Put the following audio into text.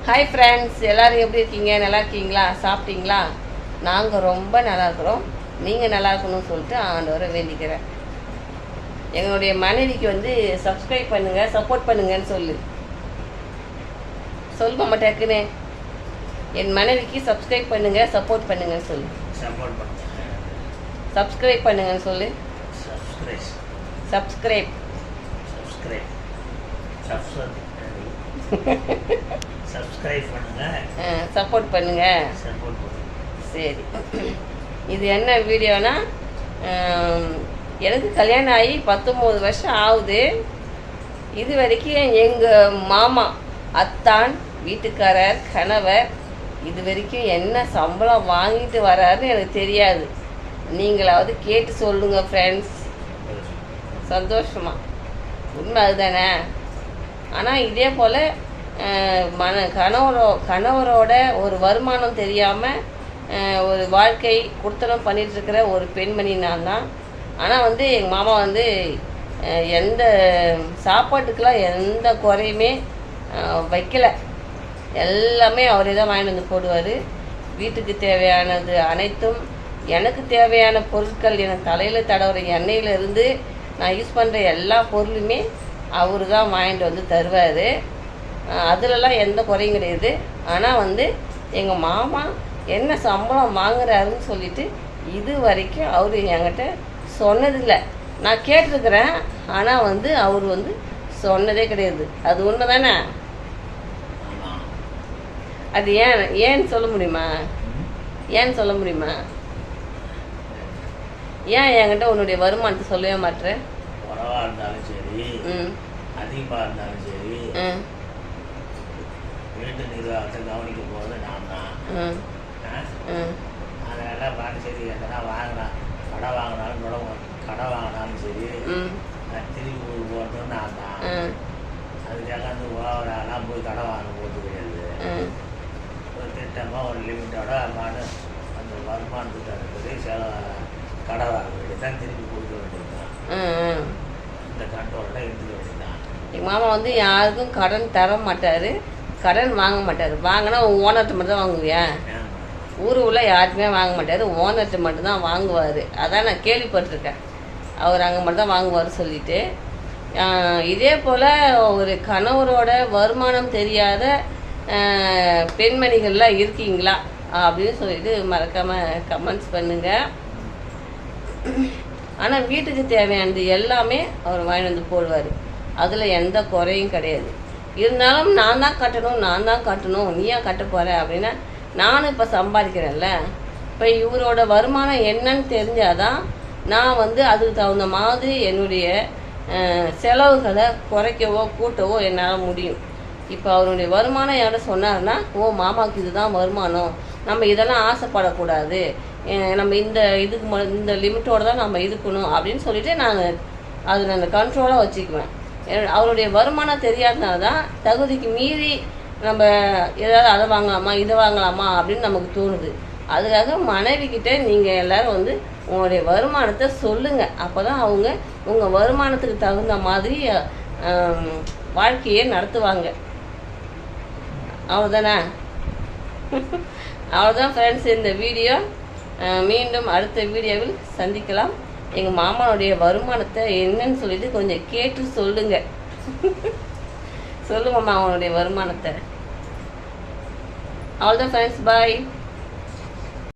Hi friends, எல்லோரும் எப்படி இருக்கீங்க? நல்லா இருக்கீங்களா? சாப்பிட்டீங்களா? நாங்கள் ரொம்ப நல்லா இருக்கிறோம். நீங்கள் நல்லா இருக்கணும்னு சொல்லிட்டு ஆண்டவரை வேண்டிக்கிறேன். எங்களுடைய மனைவிக்கு சப்ஸ்கிரைப் பண்ணுங்கள், சப்போர்ட் பண்ணுங்கன்னு சொல்லுமா டக்குன்னு. என் மனைவிக்கு சப்ஸ்கிரைப் பண்ணுங்கள், சப்போர்ட் பண்ணுங்கன்னு சொல்லு. சப்ஸ்கிரைப் பண்ணுங்கன்னு சொல்லு. சப்ஸ்கிரைப் சப்ஸ்கிரைப் பண்ணுங்க, சப்போர்ட் பண்ணுங்க. சரி, இது என்ன வீடியோனா, எனக்கு கல்யாணம் ஆகி 19 வருஷம் ஆகுது. இது வரைக்கும் எங்கள் மாமா, அத்தான், வீட்டுக்காரர், கணவர் இது வரைக்கும் என்ன சம்பளம் வாங்கிட்டு வராருன்னு எனக்கு தெரியாது. நீங்களாவது கேட்டு சொல்லுங்க ஃப்ரெண்ட்ஸ். சந்தோஷமா, உண்மை அதுதானே. ஆனால் இதே போல் கணவரோட ஒரு வருமானம் தெரியாமல் ஒரு வாழ்க்கை குடுத்தனம் பண்ணிகிட்ருக்கிற ஒரு பெண்மணி நான் தான். ஆனால் எங்கள் மாமா எந்த சாப்பாட்டுக்கெலாம் எந்த குறையுமே வைக்கலை. எல்லாமே அவரே தான் வாங்கிட்டு போடுவார். வீட்டுக்கு தேவையானது அனைத்தும், எனக்கு தேவையான பொருட்கள், எனக்கு தலையில் தடவுற எண்ணெயிலேருந்து நான் யூஸ் பண்ணுற எல்லா பொருளுமே அவர் தான் வாங்கிட்டு தருவார். அதிலலாம் எந்த குறையும் கிடையாது. ஆனால் எங்கள் மாமா என்ன சம்பளம் வாங்குறாருன்னு சொல்லிட்டு இது வரைக்கும் அவர் என்கிட்ட சொன்னதில்லை. நான் கேட்டிருக்கிறேன், ஆனால் அவர் சொன்னதே கிடையாது. அது உண்மை தானே? அது ஏன்னு சொல்ல முடியுமா? ஏன்னு சொல்ல முடியுமா? ஏன் என்கிட்ட உன்னுடைய வருமானத்தை சொல்லவே மாட்டேற? குறைவா இருந்தாலும் சரி, அதிகமாக இருந்தாலும் சரி, வீட்டு நிர்வாகத்தை கவனிக்க போகிறது நான் தான். அதெல்லாம் பார்த்து சரி, எதனா வாங்கினா கடை வாங்கினாலும் சரி, திருப்பி ஊருக்கு போகிறதும் நான் தான். அதுக்காக ஓவராலாம் போய் கடை வாங்க போகிறது கிடையாது. ஒரு திட்டமாக ஒரு லிமிட்டோட அந்த வருமானத்துக்கு இருக்குது கடை வாங்க வேண்டியது தான், திருப்பி கொடுக்க வேண்டியது தான். இந்த கண்ட்ரோலோட இருந்துக்க வேண்டியது தான். எங்கள் மாமா யாருக்கும் கடன் தர மாட்டார், கடன் வாங்க மாட்டார். வாங்கினா ஓனர்கிட்ட மட்டும் தான் வாங்குவியா? உள்ள யாருக்குமே வாங்க மாட்டார், ஓனர்கிட்ட மட்டும்தான் வாங்குவார். அதான் நான் கேள்விப்பட்டிருக்கேன். அவர் அங்கே மட்டும் தான் வாங்குவார் சொல்லிட்டு. இதே போல் ஒரு கணவரோட வருமானம் தெரியாத பெண்மணிகள்லாம் இருக்கீங்களா அப்படின்னு சொல்லிட்டு மறக்காமல் கமெண்ட்ஸ் பண்ணுங்கள். ஆனால் வீட்டுக்கு தேவையானது எல்லாமே அவர் வாங்கிட்டு போடுவார். அதில் எந்த குறையும் கிடையாது. இருந்தாலும் நான் தான் கட்டணும், நீ ஏன் கட்ட போகிற அப்படின்னா, நானும் இப்போ சம்பாதிக்கிறேன்ல. இப்போ இவரோட வருமானம் என்னன்னு தெரிஞ்சாதான் நான் அதுக்கு தகுந்த மாதிரி என்னுடைய செலவுகளை குறைக்கவோ கூட்டவோ என்னால் முடியும். இப்போ அவருடைய வருமானம் யார்ட்ட சொன்னார்னா, ஓ மாமாவுக்கு இதுதான் வருமானம், நம்ம இதெல்லாம் ஆசைப்படக்கூடாது, நம்ம இந்த லிமிட்டோடு தான் நம்ம இருக்கணும் அப்படின்னு சொல்லிட்டு நான் அந்த கண்ட்ரோலாக வச்சுக்குவேன். அவருடைய வருமானம் தெரியாதனால தான் தகுதிக்கு மீறி நம்ம ஏதாவது அதை வாங்கலாமா இதை வாங்கலாமா அப்படின்னு நமக்கு தோணுது. அதுக்காக மனைவிக்கிட்ட நீங்கள் எல்லோரும் உங்களுடைய வருமானத்தை சொல்லுங்கள். அப்போ தான் அவங்க உங்கள் வருமானத்துக்கு தகுந்த மாதிரி வாழ்க்கையை நடத்துவாங்க. அவ்வளோதானே? அவ்வளோதான் ஃப்ரெண்ட்ஸ், இந்த வீடியோ. மீண்டும் அடுத்த வீடியோவில் சந்திக்கலாம். எங்கள் மாமாவுடைய வருமானத்தை என்னன்னு சொல்லிட்டு கொஞ்சம் கேட்டு சொல்லுங்க. சொல்லுங்கம்மா அவனுடைய வருமானத்தை. அவ்வளோதான் ஃப்ரெண்ட்ஸ், பாய்.